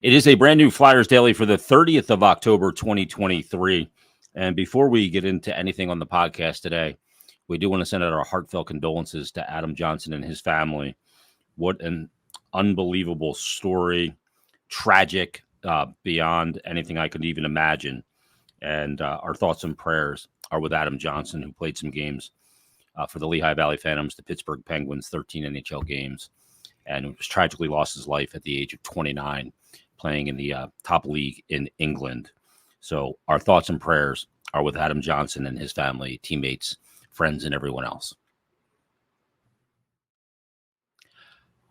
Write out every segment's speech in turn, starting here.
It is a brand new Flyers Daily for the 30th of October, 2023. And before we get into anything on the podcast today, we do want to send out our heartfelt condolences to Adam Johnson and his family. What an unbelievable story, tragic beyond anything I could even imagine. And our thoughts and prayers are with Adam Johnson, who played some games for the Lehigh Valley Phantoms, the Pittsburgh Penguins, 13 NHL games, and was tragically lost his life at the age of 29. Playing in the top league in England. So our thoughts and prayers are with Adam Johnson and his family, teammates, friends, and everyone else.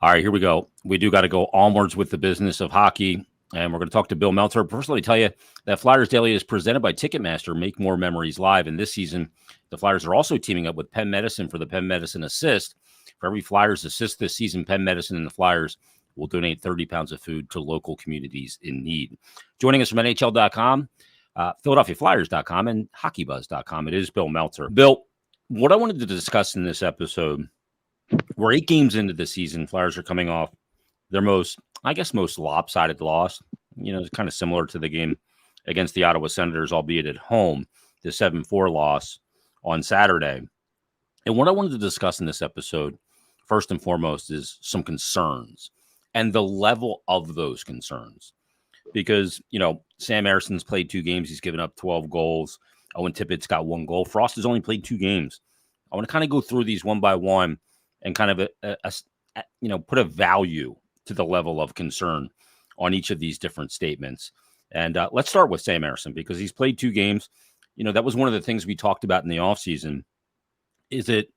All right, here we go. We do got to go onwards with the business of hockey, and we're going to talk to Bill Meltzer. Personally, tell you that Flyers Daily is presented by Ticketmaster, Make More Memories Live. And this season, the Flyers are also teaming up with Penn Medicine for the Penn Medicine Assist. For every Flyers assist this season, Penn Medicine and the Flyers will donate 30 pounds of food to local communities in need. Joining us from NHL.com, PhiladelphiaFlyers.com, and HockeyBuzz.com, it is Bill Meltzer. Bill, what I wanted to discuss in this episode, we're 8 games into the season. Flyers are coming off their most lopsided loss. It's kind of similar to the game against the Ottawa Senators, albeit at home, the 7-4 loss on Saturday. And what I wanted to discuss in this episode, first and foremost, is some concerns and the level of those concerns. Because, Sam Ersson's played 2 games. He's given up 12 goals. Owen Tippett's got 1 goal. Frost has only played 2 games. I want to kind of go through these one by one and kind of, put a value to the level of concern on each of these different statements. And let's start with Sam Ersson, because he's played 2 games. That was one of the things we talked about in the offseason. Is it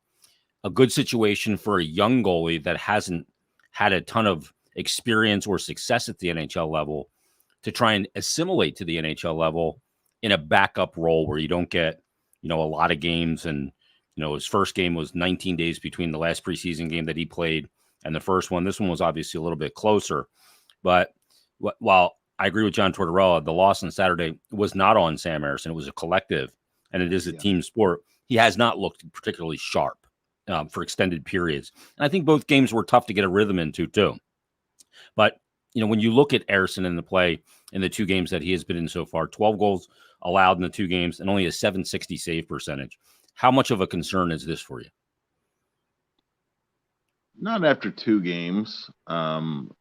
a good situation for a young goalie that hasn't had a ton of experience or success at the NHL level to try and assimilate to the NHL level in a backup role where you don't get, a lot of games? And, his first game was 19 days between the last preseason game that he played and the first one. This one was obviously a little bit closer. But while I agree with John Tortorella, the loss on Saturday was not on Sam Ersson. It was a collective, and it is a team sport. He has not looked particularly sharp for extended periods. And I think both games were tough to get a rhythm into, too. But, when you look at Ersson in the play in the 2 games that he has been in so far, 12 goals allowed in the 2 games and only a .760 save percentage. How much of a concern is this for you? Not after 2 games. It's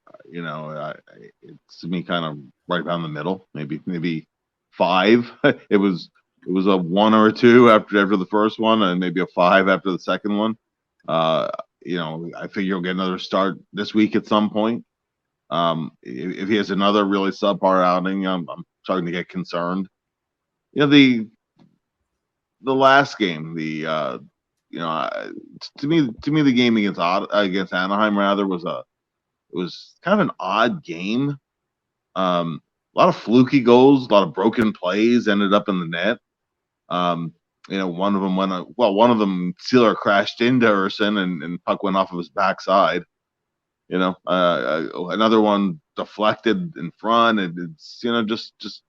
to me kind of right down the middle, maybe 5. It was a 1 or a 2 after the first one, and maybe a 5 after the second one. I figure he'll get another start this week at some point. If he has another really subpar outing, I'm starting to get concerned. The last game, to me the game against Anaheim was kind of an odd game. A lot of fluky goals, a lot of broken plays ended up in the net. One of them Sealer crashed into Ersson and puck went off of his backside. Another one deflected in front. It's just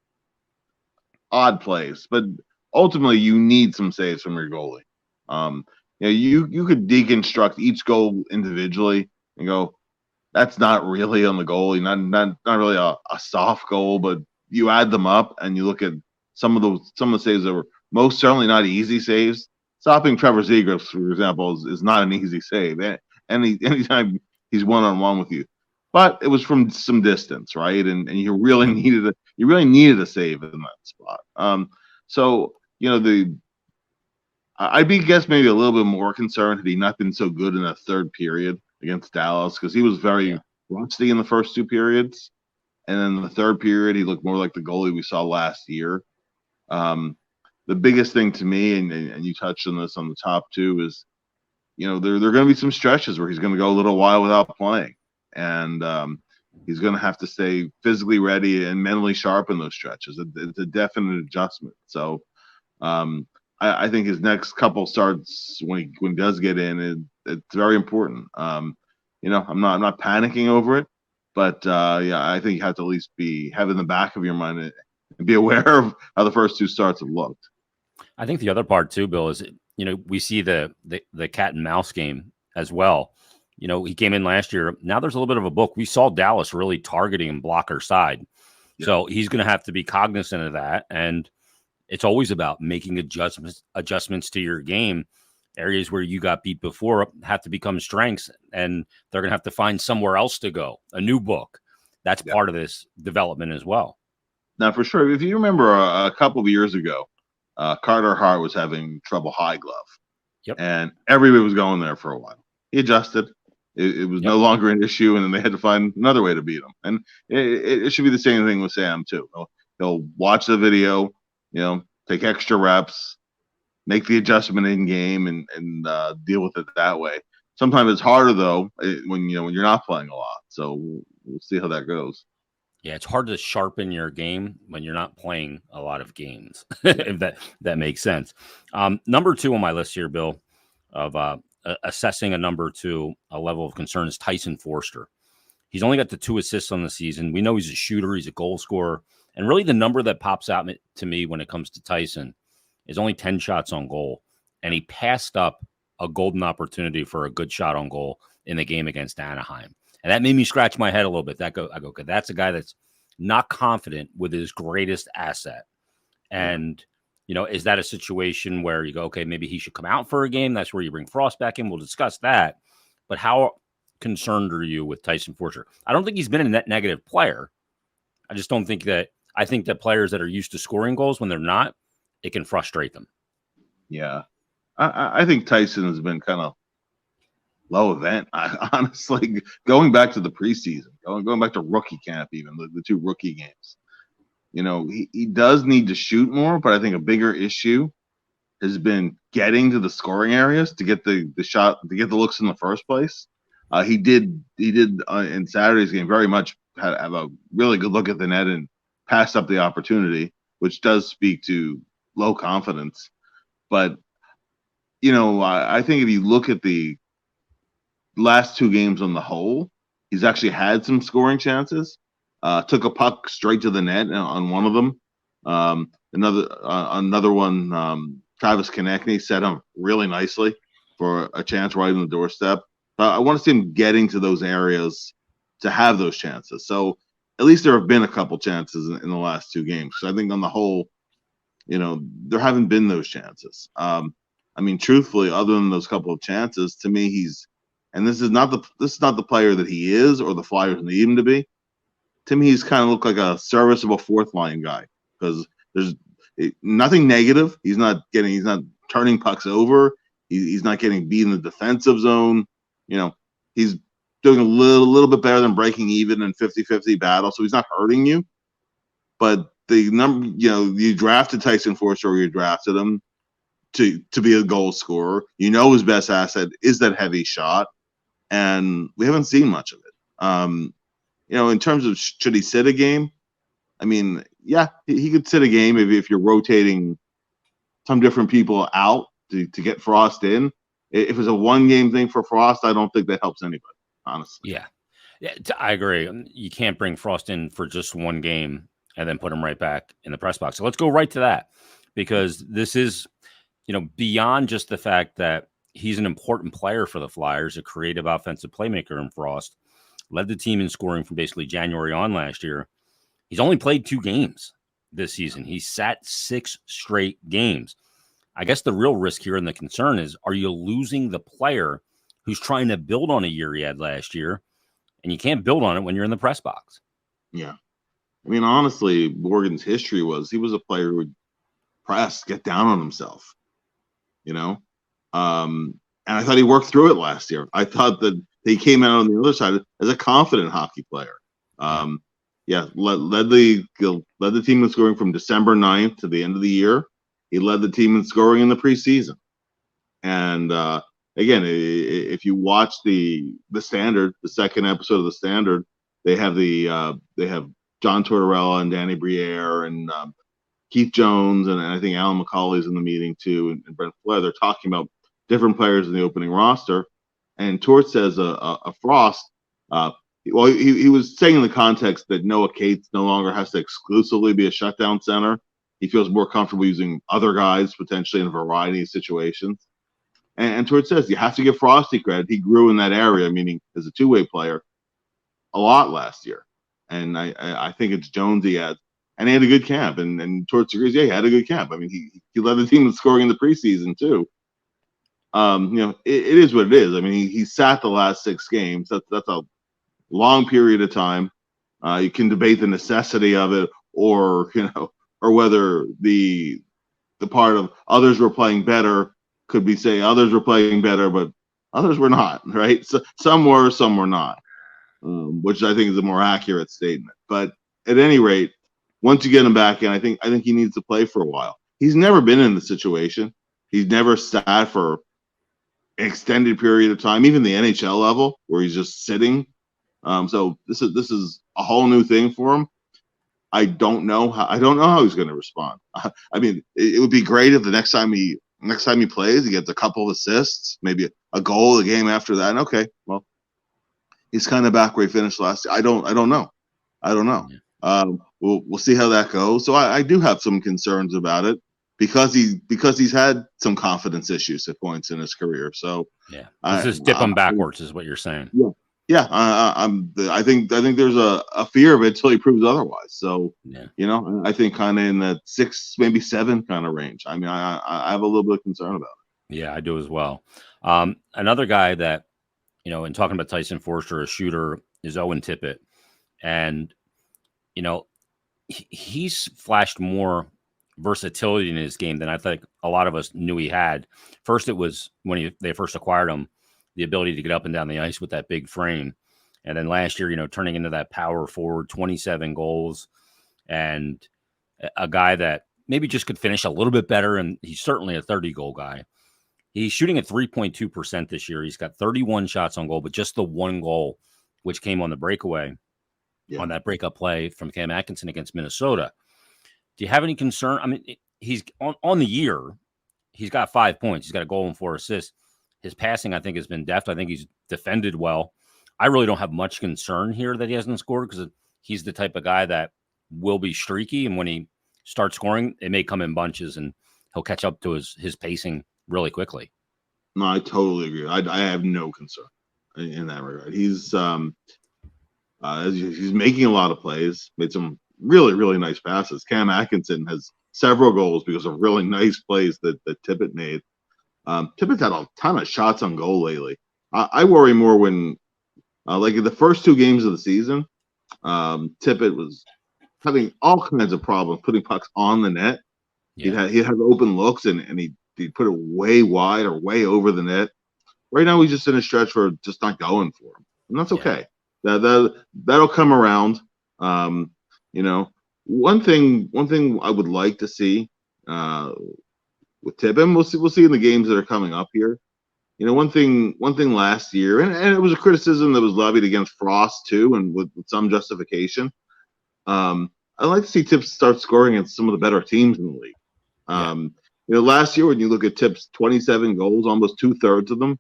odd plays, but ultimately you need some saves from your goalie. You could deconstruct each goal individually and go, that's not really on the goalie, not really a soft goal, but you add them up and you look at some of the saves that were most certainly not easy saves. Stopping Trevor Zegras, for example, is not an easy save. Anytime he's one-on-one with you, but it was from some distance, right? And you really needed a save in that spot. I'd be maybe a little bit more concerned had he not been so good in that third period against Dallas, because he was very rusty in the first 2 periods, and then in the third period he looked more like the goalie we saw last year. The biggest thing to me, and you touched on this on the top 2, is there are going to be some stretches where he's going to go a little while without playing, and he's going to have to stay physically ready and mentally sharp in those stretches. It's a definite adjustment. So I think his next couple starts, when he does get in, it's very important. I'm not panicking over it, but I think you have to at least have in the back of your mind and be aware of how the first 2 starts have looked. I think the other part too, Bill, is we see the cat and mouse game as well. He came in last year. Now there's a little bit of a book. We saw Dallas really targeting and blocker side. Yeah. So he's going to have to be cognizant of that. And it's always about making adjustments to your game. Areas where you got beat before have to become strengths, and they're going to have to find somewhere else to go, a new book. That's part of this development as well. Now, for sure, if you remember a couple of years ago, Carter Hart was having trouble high glove. Yep. And everybody was going there for a while. He adjusted. It was no longer an issue, and then they had to find another way to beat him. And it should be the same thing with Sam, too. He'll watch the video, take extra reps, make the adjustment in game, and deal with it that way. Sometimes it's harder, though, when you're not playing a lot. So we'll see how that goes. Yeah, it's hard to sharpen your game when you're not playing a lot of games, if that makes sense. Number 2 on my list here, Bill, of assessing a number 2, a level of concern, is Tyson Foerster. He's only got the 2 assists on the season. We know he's a shooter. He's a goal scorer. And really the number that pops out to me when it comes to Tyson is only 10 shots on goal. And he passed up a golden opportunity for a good shot on goal in the game against Anaheim. And that made me scratch my head a little bit. I go, okay, that's a guy that's not confident with his greatest asset. And, is that a situation where you go, okay, maybe he should come out for a game? That's where you bring Frost back in. We'll discuss that. But how concerned are you with Tyson Foerster? I don't think he's been a net negative player. I just don't think that – I think that players that are used to scoring goals, when they're not, it can frustrate them. Yeah. I think Tyson has been kind of low event. Honestly, going back to the preseason, going back to rookie camp, even the 2 rookie games, he does need to shoot more, but I think a bigger issue has been getting to the scoring areas to get the shot, to get the looks in the first place. He did in Saturday's game very much have a really good look at the net and passed up the opportunity, which does speak to low confidence. But I think if you look at the last 2 games on the whole, he's actually had some scoring chances. Took a puck straight to the net on one of them. Another one, Travis Konechny set him really nicely for a chance right on the doorstep. I want to see him getting to those areas to have those chances. So at least there have been a couple chances in the last 2 games. So I think on the whole, there haven't been those chances. Truthfully, other than those couple of chances, to me, this is not the player that he is or the Flyers need him to be. To me, he's kind of looked like a serviceable 4th line guy, because there's nothing negative. He's not turning pucks over. He's not getting beat in the defensive zone. He's doing a little bit better than breaking even in 50-50 battle. So he's not hurting you. But the number, you drafted Tyson Foerster, or you drafted him to be a goal scorer. His best asset is that heavy shot, and we haven't seen much of it. In terms of should he sit a game? Yeah, he could sit a game if you're rotating some different people out to get Frost in. If it's a 1-game thing for Frost, I don't think that helps anybody, honestly. Yeah, I agree. You can't bring Frost in for just 1 game and then put him right back in the press box. So let's go right to that, because this is, beyond just the fact that he's an important player for the Flyers, a creative offensive playmaker in Frost, led the team in scoring from basically January on last year. He's only played 2 games this season. He sat 6 straight games. I guess the real risk here and the concern is, are you losing the player who's trying to build on a year he had last year? And you can't build on it when you're in the press box. Yeah. Honestly, Morgan's history was he was a player who would press, get down on himself, and I thought he worked through it last year. I thought that he came out on the other side as a confident hockey player. Led the team in scoring from December 9th to the end of the year. He led the team in scoring in the preseason. And again, if you watch the Standard, the second episode of the Standard, they have John Tortorella and Danny Briere and Keith Jones, and I think Alan McCauley's in the meeting too, and Brent Flair. They're talking about different players in the opening roster. And Tort says a Frost, he was saying in the context that Noah Cates no longer has to exclusively be a shutdown center. He feels more comfortable using other guys potentially in a variety of situations. And Tort says you have to give Frosty credit. He grew in that area, meaning as a two-way player, a lot last year. And I think it's Jonesy had, and he had a good camp. And Torts agrees, yeah, he had a good camp. I mean, he led the team in scoring in the preseason too. It is what it is. I mean, he sat the last 6 games. That's a long period of time. You can debate the necessity of it, or whether the part of others were playing better could be say others were playing better, but others were not, right? So some were not, which I think is a more accurate statement. But at any rate, once you get him back in, I think he needs to play for a while. He's never been in the situation. He's never sat for an extended period of time, even the NHL level, where he's just sitting. So this is a whole new thing for him. I don't know how he's going to respond. I mean, it would be great if the next time he plays, he gets a couple of assists, maybe a goal the game after that. And okay, well, he's kind of back where he finished last year. I don't know. We'll see how that goes. So I do have some concerns about it because he's had some confidence issues at points in his career. So yeah, let's just dip him backwards, is what you're saying. Yeah. I think there's a fear of it until he proves otherwise. So I think kind of in that 6, maybe 7 kind of range. I mean, I have a little bit of concern about it. Yeah, I do as well. Another guy that, in talking about Tyson Foerster, a shooter, is Owen Tippett. And, he's flashed more versatility in his game than I think a lot of us knew he had. First, it was when they first acquired him, the ability to get up and down the ice with that big frame. And then last year, turning into that power forward, 27 goals, and a guy that maybe just could finish a little bit better. And he's certainly a 30-goal guy. He's shooting at 3.2% this year. He's got 31 shots on goal, but just the 1 goal, which came on the breakaway on that breakup play from Cam Atkinson against Minnesota. Do you have any concern? I mean, he's on the year, he's got 5 points. He's got a goal and 4 assists. His passing, I think, has been deft. I think he's defended well. I really don't have much concern here that he hasn't scored because he's the type of guy that will be streaky. And when he starts scoring, it may come in bunches and he'll catch up to his pacing really quickly. No, I totally agree. I have no concern in that regard. He's making a lot of plays, made some really, really nice passes. Cam Atkinson has several goals because of really nice plays that Tippett made. Tippett's had a ton of shots on goal lately. I worry more when, like in the first 2 games of the season, Tippett was having all kinds of problems putting pucks on the net. Yeah. He'd have open looks and he'd put it way wide or way over the net. Right now, he's just in a stretch where just not going for him, and that's okay. That'll come around. One thing I would like to see with Tippett, we'll see in the games that are coming up here. One thing last year, and it was a criticism that was levied against Frost too, and with some justification. I'd like to see Tips start scoring against some of the better teams in the league. Last year when you look at Tips' 27 goals, almost 2/3 of them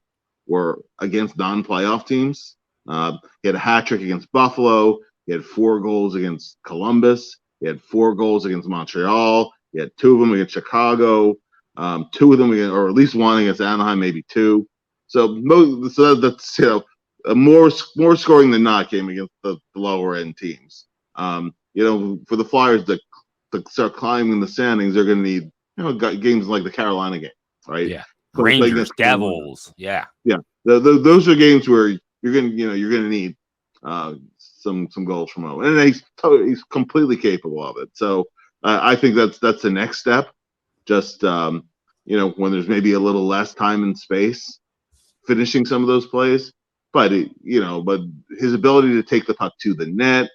were against non-playoff teams. He had a hat trick against Buffalo. He had 4 goals against Columbus. He had 4 goals against Montreal. He had 2 of them against Chicago. 2 of them, or at least 1 against Anaheim, maybe 2. So that's more scoring than not came against the lower end teams. For the Flyers to start climbing the standings, they're going to need games like the Carolina game, right? Yeah, Rangers, Devils, yeah. Those are games where you're going to need some goals from Owen, and he's completely capable of it. So I think that's the next step. Just when there's maybe a little less time and space, finishing some of those plays. But but his ability to take the puck to the net,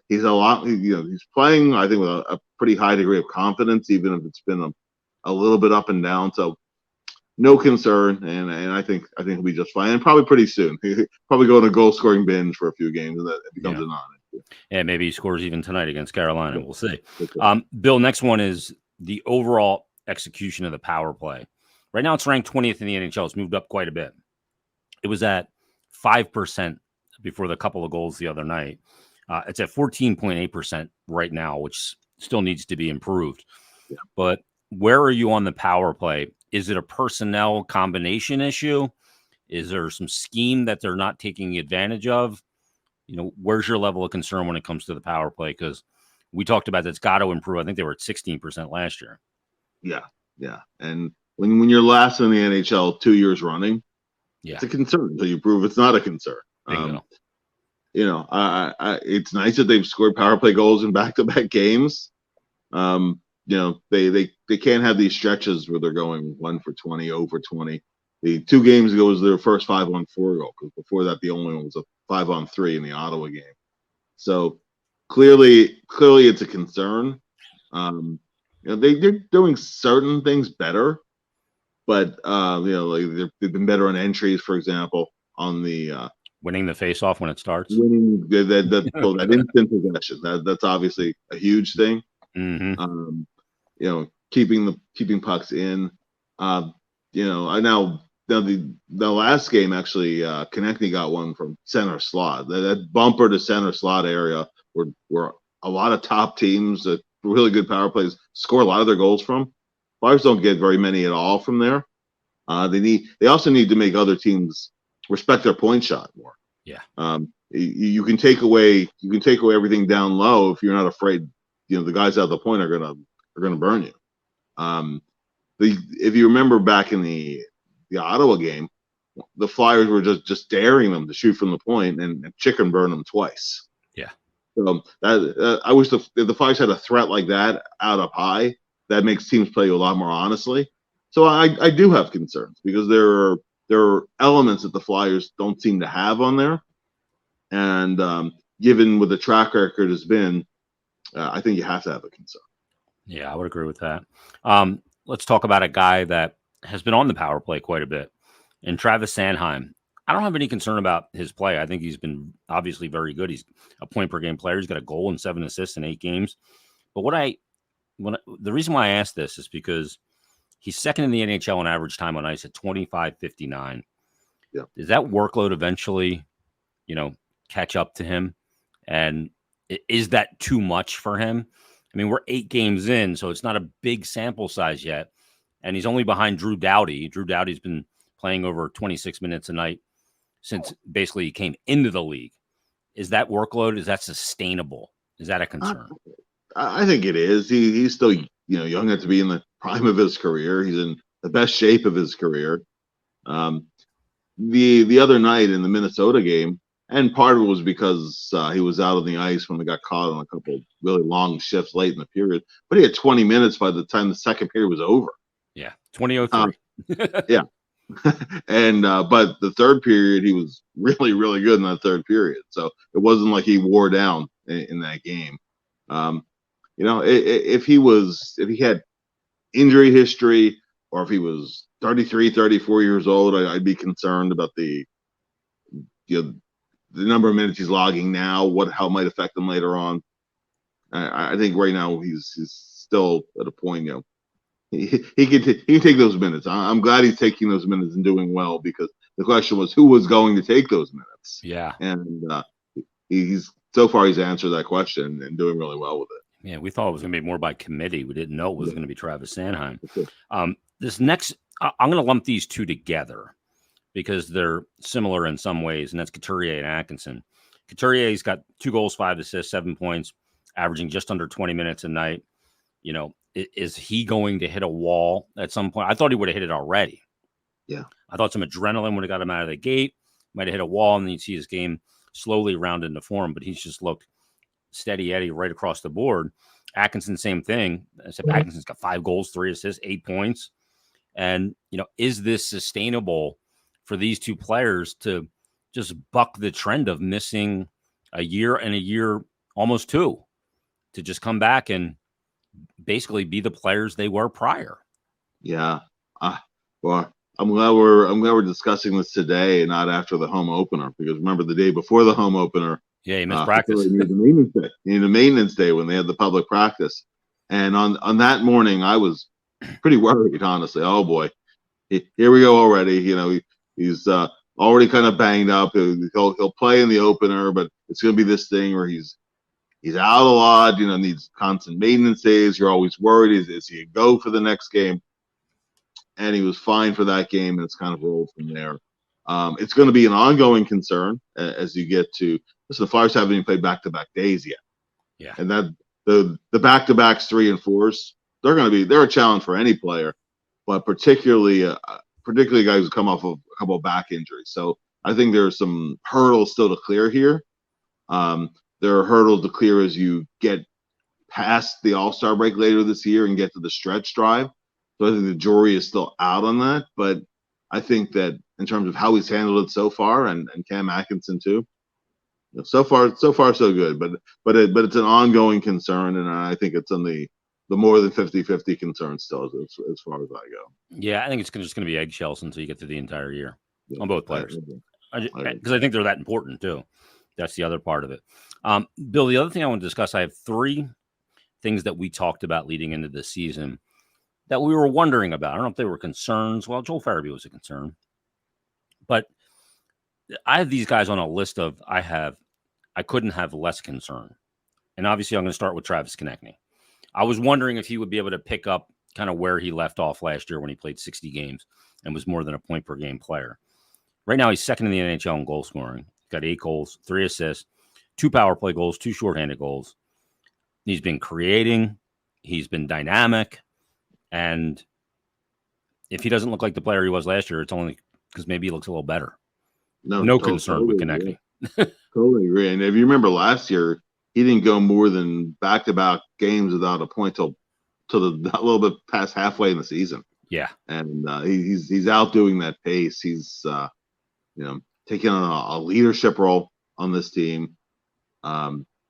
he's he's playing, I think, with a pretty high degree of confidence, even if it's been a little bit up and down. So no concern, and I think he'll be just fine, and probably pretty soon. He'll probably go on a goal scoring binge for a few games, and that it becomes a non-issue. Yeah, maybe he scores even tonight against Carolina. We'll see. Bill, next one is the overall execution of the power play. Right now, it's ranked 20th in the NHL. It's moved up quite a bit. It was at 5% before the couple of goals the other night. It's at 14.8% right now, which still needs to be improved. Yeah. But where are you on the power play Is it a personnel combination issue? Is there some scheme that they're not taking advantage of? Where's your level of concern when it comes to the power play? Because we talked about that's got to improve. I think they were at 16% last year. Yeah. And when you're last in the NHL 2 years running, it's a concern until you prove it's not a concern. It's nice that they've scored power play goals in back-to-back games. They can't have these stretches where they're going 1 for 20, over 20. The 2 games ago was their first 5-on-4 goal, because before that the only one was a 5-on-3 in the Ottawa game. So clearly it's a concern. They're doing certain things better, but they've been better on entries, for example, on the winning the face-off when it starts. Winning that instant possession. That's obviously a huge thing. Mm-hmm. Keeping pucks in. The last game actually, Konechny got one from center slot. That bumper to center slot area where a lot of top teams that really good power plays score a lot of their goals from. Flyers don't get very many at all from there. They also need to make other teams respect their point shot more. Yeah. You can take away everything down low if you're not afraid. The guys out the point are gonna burn you. If you remember back in the Ottawa game, the Flyers were just daring them to shoot from the point and chicken burn them twice. Yeah. So I wish if the Flyers had a threat like that out up high, that makes teams play a lot more honestly. So I do have concerns because there are elements that the Flyers don't seem to have on there, and given what the track record has been, I think you have to have a concern. Yeah, I would agree with that. Let's talk about a guy that has been on the power play quite a bit, and Travis Sanheim. I don't have any concern about his play. I think he's been obviously very good. He's a point per game player. He's got a goal and 7 assists in 8 games. But the reason why I asked this is because he's second in the NHL in average time on ice at 25.59. Yeah. Does that workload eventually, catch up to him? And is that too much for him? I mean, we're 8 games in, so it's not a big sample size yet. And he's only behind Drew Doughty. Drew Doughty's been playing over 26 minutes a night since basically he came into the league. Is that workload, is that sustainable? Is that a concern? I think it is. He's still, young enough to be in the prime of his career. He's in the best shape of his career. The other night in the Minnesota game, and part of it was because he was out on the ice when we got caught on a couple of really long shifts late in the period. But he had 20 minutes by the time the second period was over. Yeah, 20:03. Yeah. And but the third period, he was really, really good in that third period. So it wasn't like he wore down in that game. If he had injury history, or if he was 33, 34 years old, I'd be concerned about the number of minutes he's logging now, how it might affect him later on. I think right now he's still at a point, he can take those minutes. I'm glad he's taking those minutes and doing well, because the question was who was going to take those minutes. Yeah. And he's answered that question and doing really well with it. Yeah, we thought it was going to be more by committee. We didn't know it was going to be Travis Sanheim. This next, I'm going to lump these two together because they're similar in some ways, and that's Couturier and Atkinson. Couturier's got 2 goals, 5 assists, 7 points, averaging just under 20 minutes a night. Is he going to hit a wall at some point? I thought he would have hit it already. Yeah. I thought some adrenaline would have got him out of the gate, might have hit a wall, and then you'd see his game slowly round into form, but he's just looked steady Eddie right across the board. Atkinson, same thing. Except Atkinson's got 5 goals, 3 assists, 8 points. And, is this sustainable for these two players to just buck the trend of missing a year and a year, almost 2, to just come back and basically be the players they were prior? Yeah. Well, I'm glad we're discussing this today and not after the home opener, because remember the day before the home opener, he missed practice. He needed a maintenance day when they had the public practice. And on that morning, I was pretty worried, honestly. Oh boy, here we go already. He's already kind of banged up. He'll play in the opener, but it's going to be this thing where he's out a lot. Needs constant maintenance days. You're always worried. Is he a go for the next game? and he was fine for that game, and it's kind of rolled from there. It's going to be an ongoing concern as you get to listen. The Flyers haven't even played back-to-back days yet, and that the back-to-backs 3 and 4s, they're a challenge for any player, but particularly guys who come off of a couple of back injuries. So I think there are some hurdles still to clear here. There are hurdles to clear as you get past the All-Star break later this year and get to the stretch drive. So I think the jury is still out on that, but I think that in terms of how he's handled it so far, and Cam Atkinson too, so far so good. But it's an ongoing concern, and I think it's on the more than 50-50 concern still as far as I go. Yeah, I think it's just going to be eggshells until you get through the entire year on both players. Because I think they're that important too. That's the other part of it. Bill, the other thing I want to discuss, I have 3 things that we talked about leading into the season that we were wondering about. I don't know if they were concerns. Well, Joel Farabee was a concern. But I have these guys on a list of I couldn't have less concern. And obviously I'm going to start with Travis Konechny. I was wondering if he would be able to pick up kind of where he left off last year when he played 60 games and was more than a point per game player. Right now he's second in the NHL in goal scoring. Got 8 goals, 3 assists, 2 power play goals, 2 shorthanded goals. He's been creating. He's been dynamic. And if he doesn't look like the player he was last year, it's only because maybe he looks a little better. No concern with Konechny. Totally agree. And if you remember last year, he didn't go more than back-to-back games without a point till a little bit past halfway in the season. Yeah. And he's outdoing that pace. He's taking on a leadership role on this team.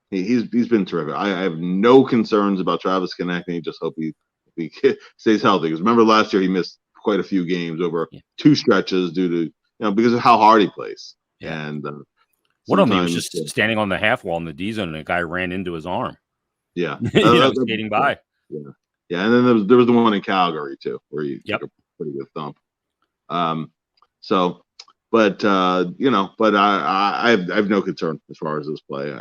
He's been terrific. I have no concerns about Travis Konechny. Just hope he stays healthy. Because remember last year he missed quite a few games over 2 stretches due to because of how hard he plays. Yeah. And one of them, he was just standing on the half wall in the D zone, and a guy ran into his arm. Yeah, skating by. Yeah, and then there was the one in Calgary too, where he took a pretty good thump. But I have no concern as far as this play.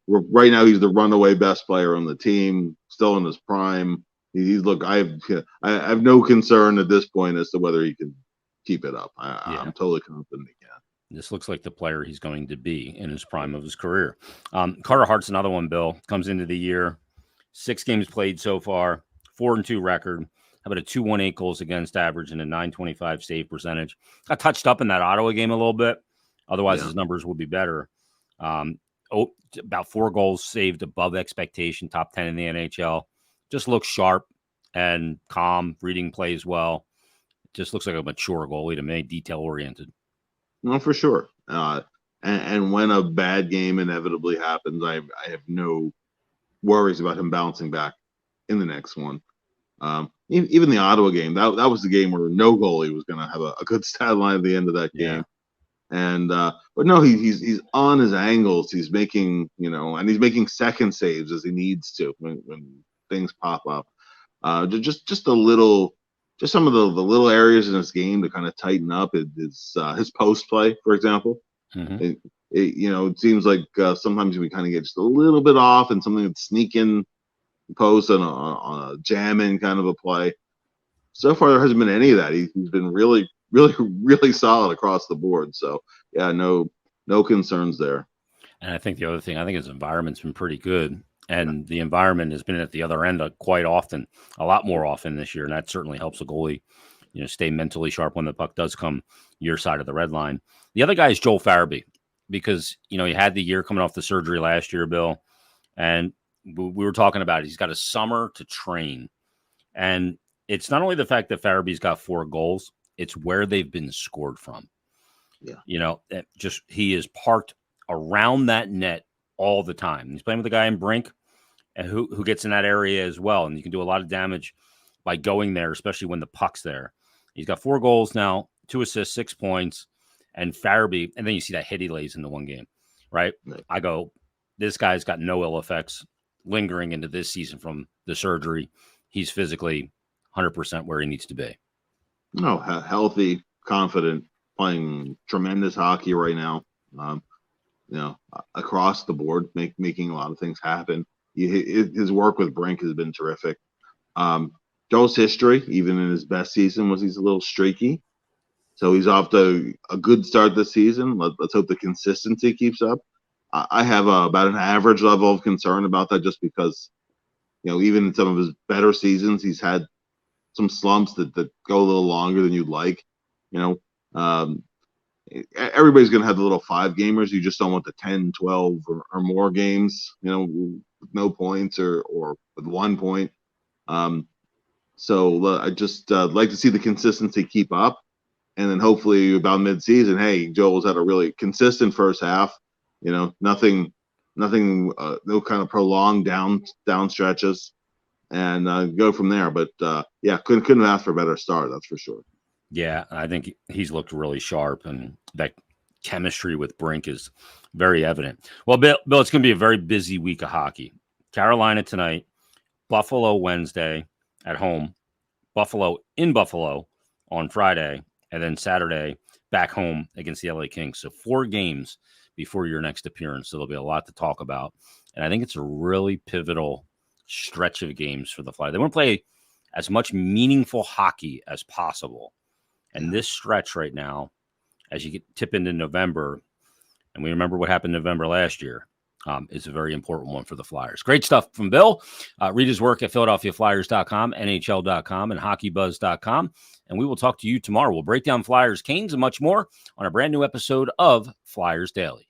Right now he's the runaway best player on the team, still in his prime. I have no concern at this point as to whether he can keep it up. I'm totally confident he can. This looks like the player he's going to be in his prime of his career. Carter Hart's another one, Bill. Comes into the year, 6 games played so far, 4-2 record. How about a 2.18 goals against average and a 925 save percentage? Got touched up in that Ottawa game a little bit. Otherwise, his numbers would be better. About 4 goals saved above expectation, top 10 in the NHL. Just looks sharp and calm, reading plays well. Just looks like a mature goalie to me, detail-oriented. No, for sure. And when a bad game inevitably happens, I have no worries about him bouncing back in the next one. Even the Ottawa game, that was the game where no goalie was going to have a good stat line at the end of that game. And but no, he's on his angles. He's making and he's making second saves as he needs to when things pop up. Just some of the little areas in his game to kind of tighten up is his post play, for example. Mm-hmm. It seems like sometimes we kind of get just a little bit off and something that's sneak in post on a jam in kind of a play. So far, there hasn't been any of that. He's been really, really, really solid across the board. So yeah, no concerns there. And I think the other thing, his environment's been pretty good. And the environment has been at the other end quite often, a lot more often this year. And that certainly helps a goalie, stay mentally sharp when the puck does come your side of the red line. The other guy is Joel Farabee because, he had the year coming off the surgery last year, Bill. And we were talking about it. He's got a summer to train. And it's not only the fact that Farabee's got 4 goals, it's where they've been scored from. Yeah. He is parked around that net all the time. He's playing with a guy in Brink and who gets in that area as well. And you can do a lot of damage by going there, especially when the puck's there. He's got 4 goals now, 2 assists, 6 points, and Farabee. And then you see that hit he lays in the one game, right? I go, this guy's got no ill effects lingering into this season from the surgery. He's physically 100% where he needs to be. No, healthy, confident, playing tremendous hockey right now. Across the board, making a lot of things happen. His work with Brink has been terrific. Joel's history, even in his best season, was he's a little streaky. So he's off to a good start this season. Let's hope the consistency keeps up. I have about an average level of concern about that, just because, even in some of his better seasons, he's had some slumps that go a little longer than you'd like. Everybody's going to have the little 5-gamers. You just don't want the 10, 12 or more games, with no points or with 1 point. So I just like to see the consistency keep up. And then hopefully about mid-season, hey, Joel's had a really consistent first half. Nothing, no kind of prolonged down stretches, and go from there. But couldn't ask for a better start. That's for sure. Yeah, I think he's looked really sharp, and that chemistry with Brink is very evident. Well, Bill, it's going to be a very busy week of hockey. Carolina tonight, Buffalo Wednesday at home, Buffalo in Buffalo on Friday, and then Saturday back home against the LA Kings. So 4 games before your next appearance. So there'll be a lot to talk about. And I think it's a really pivotal stretch of games for the Flyers. They want to play as much meaningful hockey as possible. And this stretch right now, as you tip into November, and we remember what happened in November last year, is a very important one for the Flyers. Great stuff from Bill. Read his work at PhiladelphiaFlyers.com, NHL.com, and HockeyBuzz.com. And we will talk to you tomorrow. We'll break down Flyers, Canes, and much more on a brand new episode of Flyers Daily.